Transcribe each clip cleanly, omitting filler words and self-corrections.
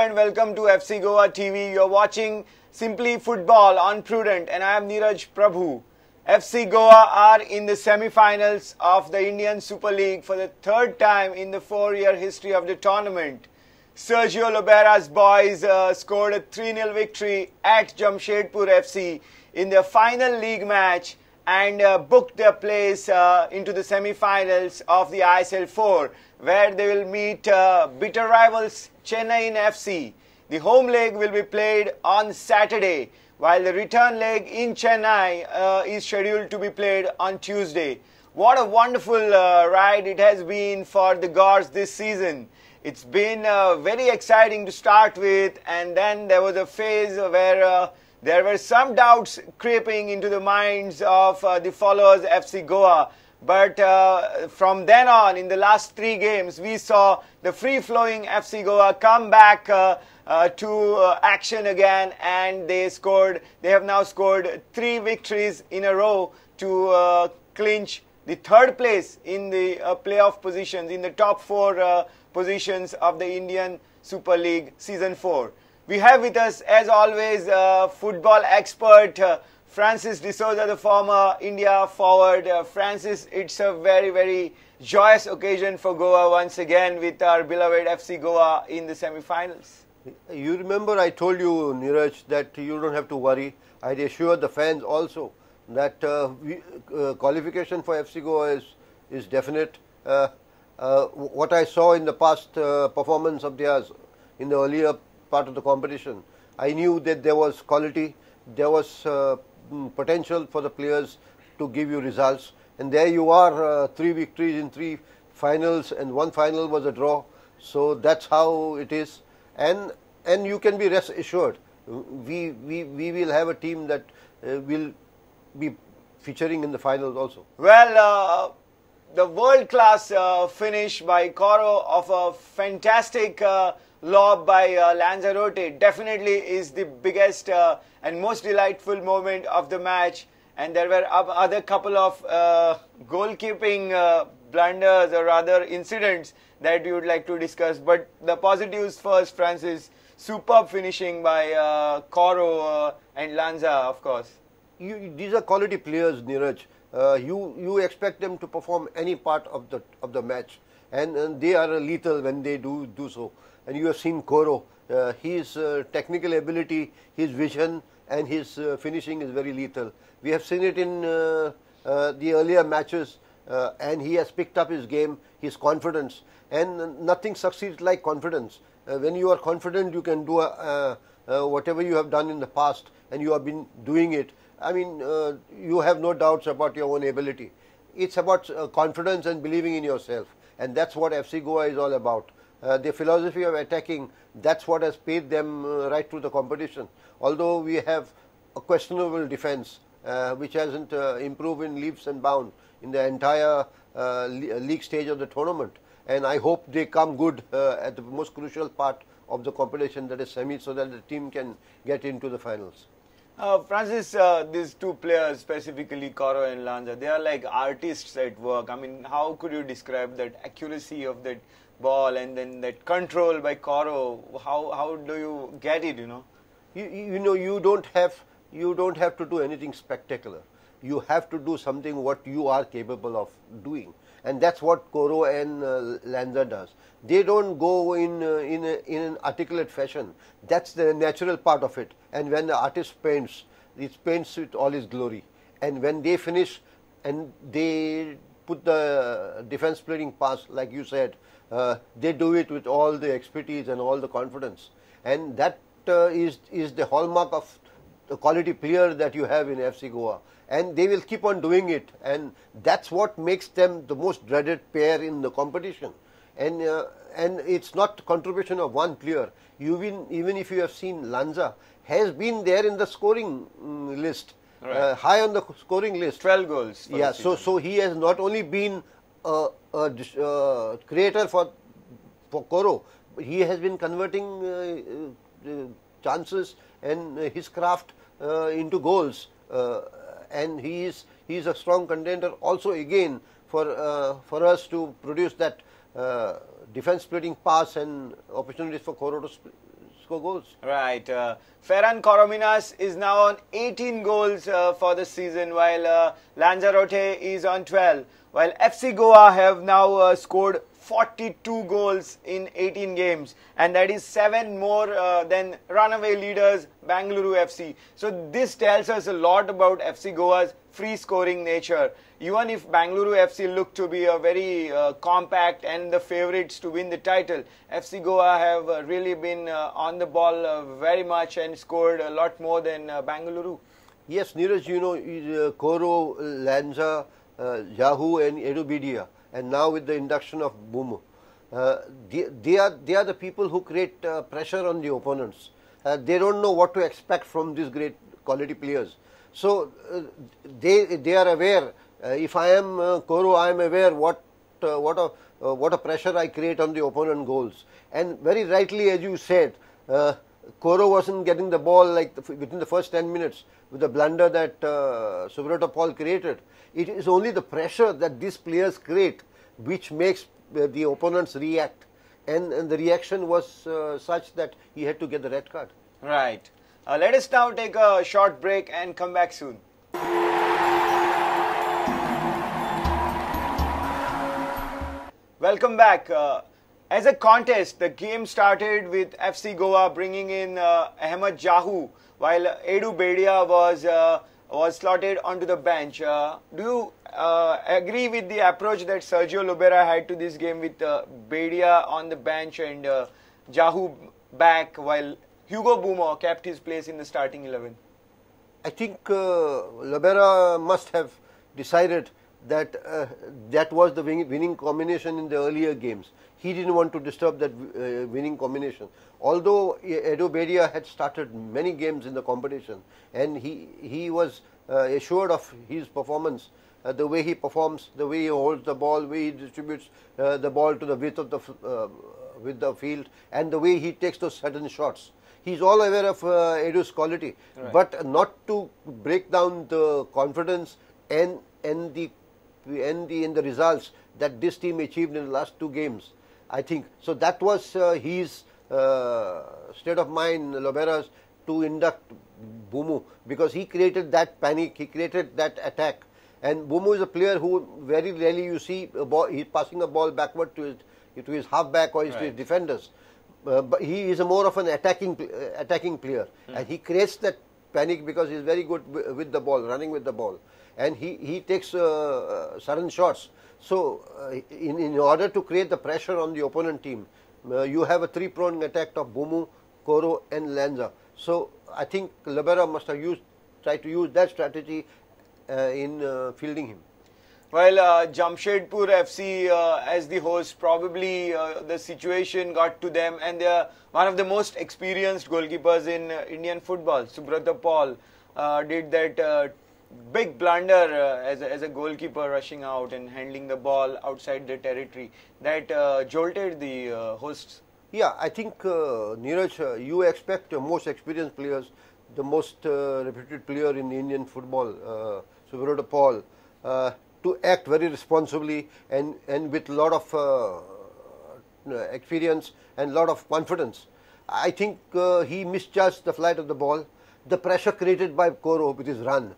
and welcome to FC Goa TV. You're watching Simply Football on Prudent and I am Neeraj Prabhu. FC Goa are in the semi-finals of the Indian Super League for the third time in the 4-year history of the tournament. Sergio Lobera's boys scored a 3-0 victory at Jamshedpur FC in their final league match and booked their place into the semi-finals of the ISL 4, where they will meet bitter rivals Chennai FC. The home leg will be played on Saturday, while the return leg in Chennai is scheduled to be played on Tuesday. What a wonderful ride it has been for the Gors this season. It's been very exciting to start with, and then there was a phase where there were some doubts creeping into the minds of the followers FC Goa. But from then on, in the last 3 games, we saw the free-flowing FC Goa come back to action again, and they have now scored 3 victories in a row to clinch the 3rd place in the playoff positions, in the top 4 positions of the Indian Super League Season 4. We have with us, as always, football expert Francis D'Souza, the former India forward. Francis, it's a very, very joyous occasion for Goa once again with our beloved FC Goa in the semi-finals. You remember I told you, Neeraj, that you don't have to worry. I assured the fans also that qualification for FC Goa is definite. What I saw in the past performance of theirs in the earlier part of the competition, I knew that there was quality, there was potential for the players to give you results, and there you are, 3 victories in 3 finals, and 1 final was a draw. So that's how it is, and you can be rest assured we will have a team that will be featuring in the finals also. Well, the world-class finish by Coro of a fantastic lob by Lanzarote definitely is the biggest and most delightful moment of the match, and there were other couple of goalkeeping blunders or other incidents that we would like to discuss. But the positives first, Francis. Superb finishing by Coro and Lanza, of course. These are quality players, Neeraj. You expect them to perform any part of the match, and they are lethal when they do so. And you have seen Coro, his technical ability, his vision, and his finishing is very lethal. We have seen it in the earlier matches, and he has picked up his game, his confidence, and nothing succeeds like confidence. When you are confident, you can do whatever you have done in the past, and you have been doing it. I mean, you have no doubts about your own ability. It's about confidence and believing in yourself, and that's what FC Goa is all about. The philosophy of attacking, that's what has paid them right through the competition. Although we have a questionable defense, which hasn't improved in leaps and bounds in the entire league stage of the tournament. And I hope they come good at the most crucial part of the competition, that is semi, so that the team can get into the finals. Francis, these 2 players, specifically Coro and Lanza, they are like artists at work. I mean, how could you describe that accuracy of that ball and then that control by Coro? How do you get it, you know? You don't have to do anything spectacular. You have to do something what you are capable of doing, and that's what Coro and Lanza does. They don't go in an articulate fashion. That's the natural part of it. And when the artist paints, it paints with all his glory. And when they finish and they put the defense splitting pass, like you said, they do it with all the expertise and all the confidence. And that is the hallmark of the quality player that you have in FC Goa. And they will keep on doing it, and that's what makes them the most dreaded pair in the competition. And it's not contribution of one player. Even if you have seen, Lanza has been there in the scoring list, right. High on the scoring list. 12 goals. Yeah, so he has not only been a creator for Coro, he has been converting chances and his craft into goals. And he is a strong contender also again for us to produce that defense splitting pass and opportunities for Coro to score goals. Right. Ferran Corominas is now on 18 goals for the season, while Lanzarote is on 12. While FC Goa have now scored 42 goals in 18 games, and that is 7 more than runaway leaders Bangalore FC. So this tells us a lot about FC Goa's free scoring nature. Even if Bangalore FC look to be a very compact and the favourites to win the title, FC Goa have really been on the ball very much and scored a lot more than Bangalore. Yes, Neeraj, you know, Koro, Lanza, Yahoo and Edubidia, and now with the induction of Bumo, they are the people who create pressure on the opponents. They don't know what to expect from these great quality players. So they are aware. If I am Koro, I am aware what a pressure I create on the opponent goals. And very rightly, as you said, Koro wasn't getting the ball like within the first 10 minutes with the blunder that Subrata Paul created. It is only the pressure that these players create which makes the opponents react. And the reaction was such that he had to get the red card. Right. Let us now take a short break and come back soon. Welcome back. As a contest, the game started with FC Goa bringing in Ahmed Jahu, while Edu Bedia was slotted onto the bench. Do you agree with the approach that Sergio Lobera had to this game with Bedia on the bench and Jahu back, while Hugo Bumo kept his place in the starting 11? I think Lobera must have decided that that was the winning combination in the earlier games. He didn't want to disturb that winning combination. Although Edu Bedia had started many games in the competition and he was assured of his performance, the way he performs, the way he holds the ball, the way he distributes the ball to the width of the field, and the way he takes those sudden shots. He's all aware of Edu's quality, right, but not to break down the confidence and the results that this team achieved in the last 2 games. I think so. That was his state of mind, Lobera's, to induct Bumu, because he created that panic, he created that attack. And Bumu is a player who very rarely you see he's passing a ball backward to his halfback or to his defenders. But he is more of an attacking player, and he creates that panic because he's very good with the ball, running with the ball, and he takes sudden shots. So in order to create the pressure on the opponent team, you have a 3-pronged attack of Bumu, Koro and Lanza. So I think Lobera must have tried to use that strategy in fielding him. Well, Jamshedpur FC as the host, probably the situation got to them, and they are one of the most experienced goalkeepers in Indian football. Subrata Paul did that big blunder as a goalkeeper, rushing out and handling the ball outside the territory. That jolted the hosts. Yeah, I think Neeraj, you expect most experienced players, the most reputed player in Indian football, Subrata Paul, to act very responsibly and with a lot of experience and a lot of confidence. I think he misjudged the flight of the ball. The pressure created by Koro with his run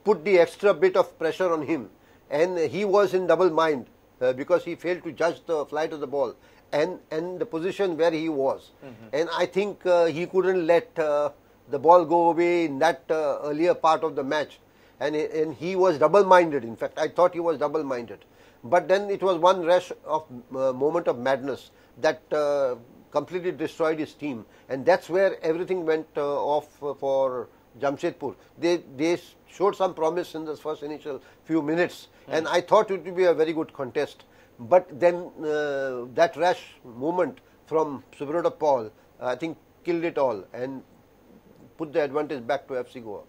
put the extra bit of pressure on him, and he was in double mind because he failed to judge the flight of the ball and the position where he was. And I think he couldn't let the ball go away in that earlier part of the match. And he was double-minded. In fact, I thought he was double-minded. But then it was one rash of moment of madness that completely destroyed his team. And that's where everything went off for Jamshedpur. They showed some promise in the first initial few minutes. And I thought it would be a very good contest. But then that rash moment from Subrata Paul, I think, killed it all and put the advantage back to FC Goa.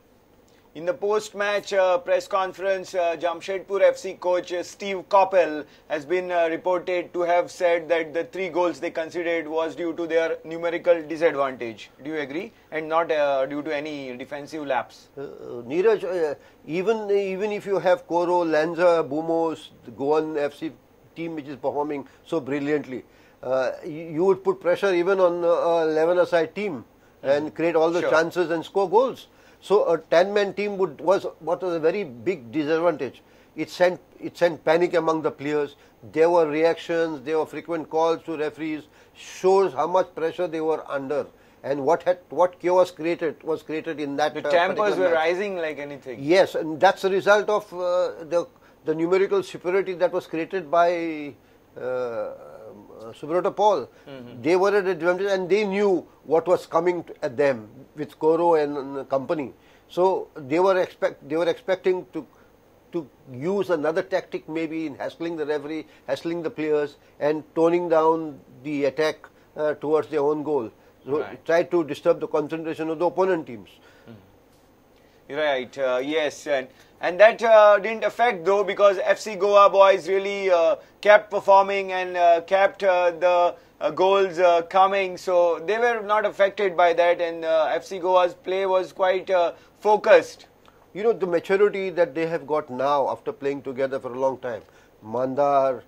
In the post-match press conference, Jamshedpur FC coach Steve Coppell has been reported to have said that the 3 goals they considered was due to their numerical disadvantage. Do you agree? And not due to any defensive lapse? Neeraj, even if you have Koro, Lanza, Bumos, the Goan FC team which is performing so brilliantly, you would put pressure even on a 11-a-side team and create all the chances and score goals. So a 10-man team was a very big disadvantage. It sent panic among the players. There were reactions, there were frequent calls to referees, shows how much pressure they were under and what chaos was created in that. The tempers were rising like anything. Yes, and that's a result of the numerical superiority that was created by Subrata Paul. They were at advantage and they knew what was coming at them with Koro and company. So they were expecting to use another tactic, maybe in hassling the referee, hassling the players, and toning down the attack towards their own goal. So try to disturb the concentration of the opponent teams. Right, yes, and that didn't affect though, because FC Goa boys really kept performing and kept the goals coming, so they were not affected by that, and FC Goa's play was quite focused. You know, the maturity that they have got now after playing together for a long time. Mandar,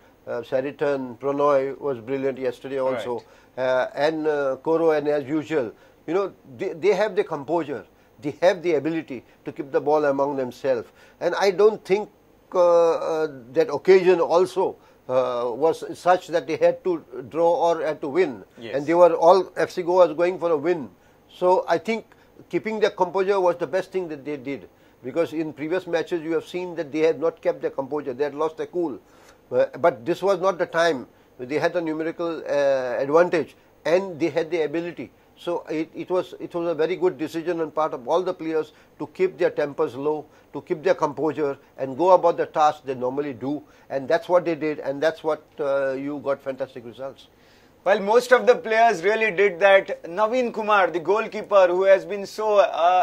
Saritan, Pranoy was brilliant yesterday also, and Koro, and as usual, you know, they have the composure. They have the ability to keep the ball among themselves. And I don't think that occasion also was such that they had to draw or had to win. Yes. And they were all, FC Goa was going for a win. So I think keeping their composure was the best thing that they did. Because in previous matches you have seen that they had not kept their composure. They had lost their cool. But this was not the time. They had a numerical advantage and they had the ability. So it was a very good decision on part of all the players to keep their tempers low, to keep their composure and go about the task they normally do, and that's what they did, and that's what you got fantastic results. Well, most of the players really did that. Naveen Kumar, the goalkeeper, who has been so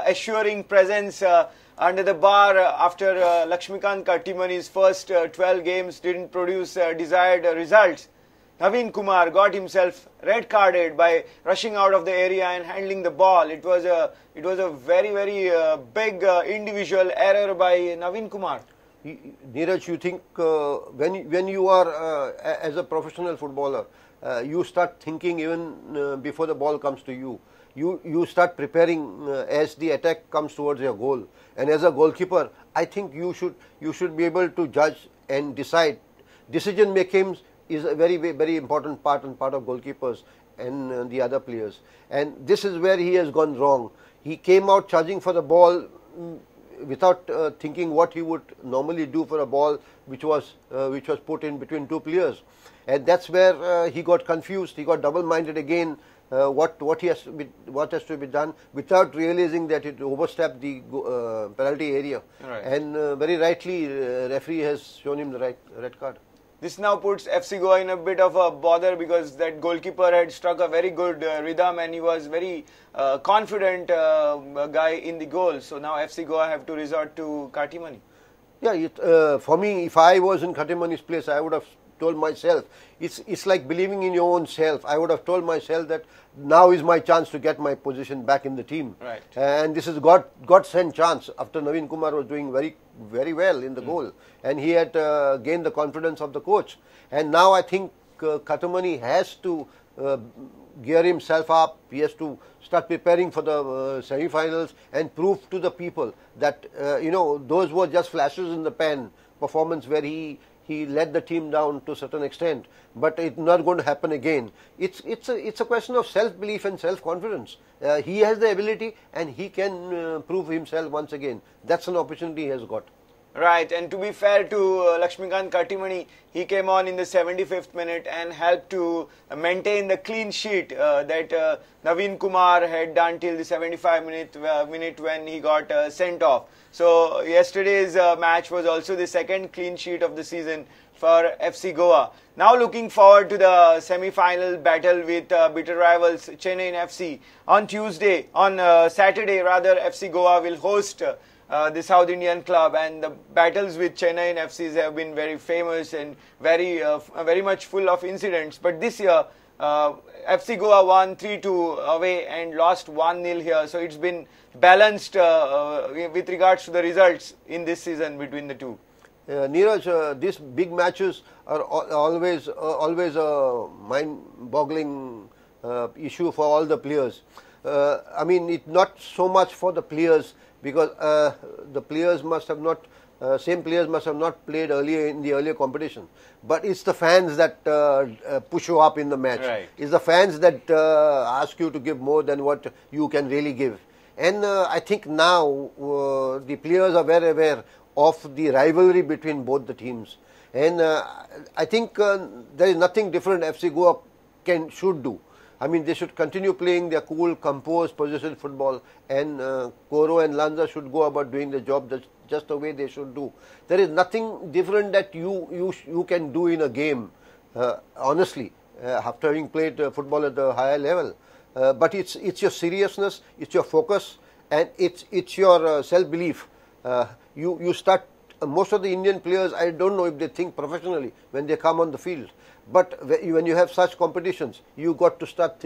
assuring presence under the bar after Lakshmikant Kattimani's first 12 games didn't produce desired results. Naveen Kumar got himself red carded by rushing out of the area and handling the ball. It was a very big individual error by Naveen Kumar. Neeraj, you think when you are as a professional footballer, you start thinking even before the ball comes to you. You start preparing as the attack comes towards your goal. And as a goalkeeper, I think you should be able to judge and decide. Decision making is a very important part of goalkeepers and the other players. And this is where he has gone wrong. He came out charging for the ball without thinking what he would normally do for a ball which was put in between two players. And that's where he got confused. He got double-minded again. What has to be done without realizing that it overstepped the penalty area. Right. And very rightly, referee has shown him the red card. This now puts FC Goa in a bit of a bother, because that goalkeeper had struck a very good rhythm and he was very confident guy in the goal. So now FC Goa have to resort to Kattimani. Yeah, for me, if I was in Kattimani's place, I would have told myself, it's like believing in your own self. I would have told myself that now is my chance to get my position back in the team. Right. And this is God-sent chance after Naveen Kumar was doing very well in the goal. And he had gained the confidence of the coach. And now I think Kattimani has to gear himself up. He has to start preparing for the semi-finals and prove to the people that, those were just flashes in the pan performance where he let the team down to a certain extent, but it's not going to happen again. It's a question of self-belief and self-confidence. He has the ability and he can prove himself once again. That's an opportunity he has got. Right, and to be fair to Lakshmikant Kattimani, he came on in the 75th minute and helped to maintain the clean sheet that Naveen Kumar had done till the 75th minute when he got sent off. So yesterday's match was also the second clean sheet of the season for FC Goa. Now looking forward to the semi-final battle with bitter rivals Chennai FC. On Saturday, FC Goa will host the South Indian club, and the battles with Chennai and FCs have been very famous and very much full of incidents. But this year, FC Goa won 3-2 away and lost 1-0 here. So it's been balanced with regards to the results in this season between the two. Neeraj, these big matches are always a mind-boggling issue for all the players. I mean, it's not so much for the players because the players must have not, same players must have not played earlier in the earlier competition. But it's the fans that push you up in the match. Right. It's the fans that ask you to give more than what you can really give. And I think now the players are very aware of the rivalry between both the teams. And I think there is nothing different FC Goa should do. I mean, they should continue playing their cool, composed, possession football, and Koro and Lanza should go about doing the job just the way they should do. There is nothing different that you can do in a game, honestly, after having played football at a higher level. But it's your seriousness, it's your focus, and it's your self-belief. You start. Most of the Indian players, I don't know if they think professionally when they come on the field. But when you have such competitions, you got to start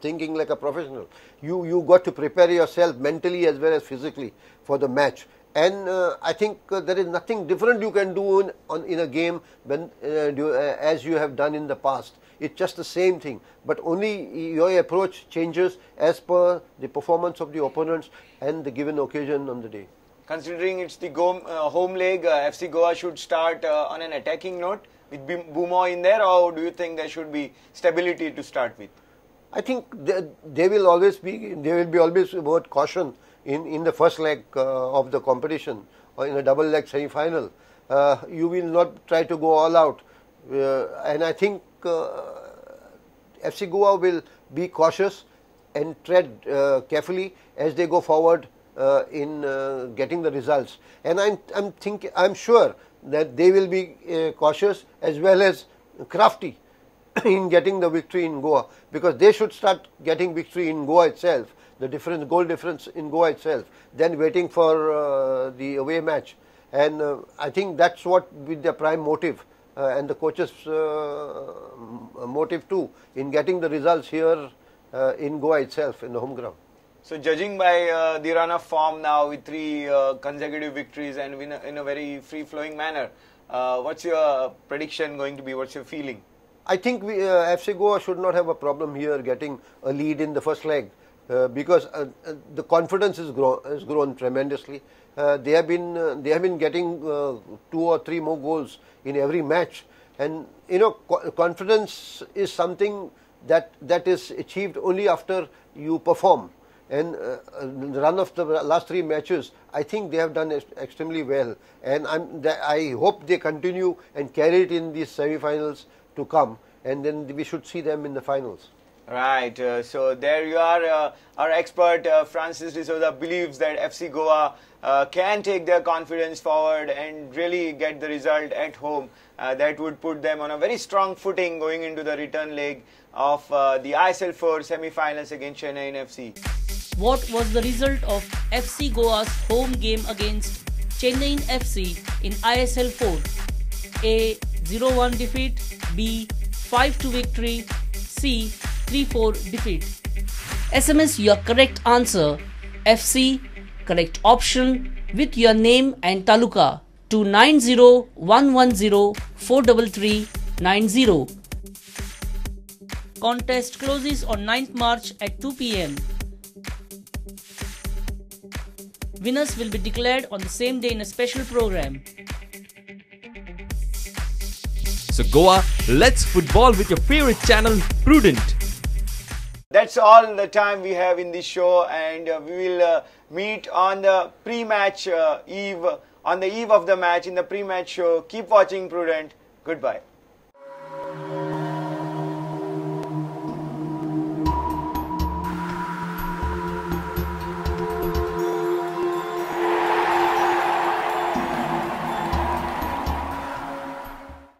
thinking like a professional. You got to prepare yourself mentally as well as physically for the match. And I think there is nothing different you can do in a game as you have done in the past. It's just the same thing, but only your approach changes as per the performance of the opponents and the given occasion on the day. Considering it's the home leg, FC Goa should start on an attacking note with Bumo in there, or do you think there should be stability to start with? I think there will always be about caution in the first leg of the competition or in a double leg semi-final. You will not try to go all out, and I think FC Goa will be cautious and tread carefully as they go forward in getting the results. And I'm sure that they will be cautious as well as crafty in getting the victory in Goa, because they should start getting victory in Goa itself, the goal difference in Goa itself, then waiting for the away match. And I think that's what with their prime motive and the coach's motive too, in getting the results here in Goa itself, in the home ground. So judging by the run of form now with 3 consecutive victories and in a very free-flowing manner, what's your prediction going to be? What's your feeling? I think FC Goa should not have a problem here getting a lead in the first leg because the confidence has grown tremendously. They have been getting 2 or 3 more goals in every match, and confidence is something that is achieved only after you perform. And the run of the last 3 matches, I think they have done extremely well, and I hope they continue and carry it in these semi-finals to come, and then we should see them in the finals. Right. So there you are. Our expert Francis D'Souza believes that FC Goa can take their confidence forward and really get the result at home. That would put them on a very strong footing going into the return leg of the ISL 4 semi-finals against Chennai FC. What was the result of FC Goa's home game against Chennai FC in ISL 4? A. 0-1 defeat, B. 5-2 victory, C. 3-4 defeat. SMS your correct answer, FC, correct option, with your name and taluka to 9011043390. Contest closes on 9th March at 2 p.m. Winners will be declared on the same day in a special program. So Goa, let's football with your favorite channel, Prudent. That's all the time we have in this show, and we will meet on the pre-match eve, on the eve of the match in the pre-match show. Keep watching Prudent. Goodbye.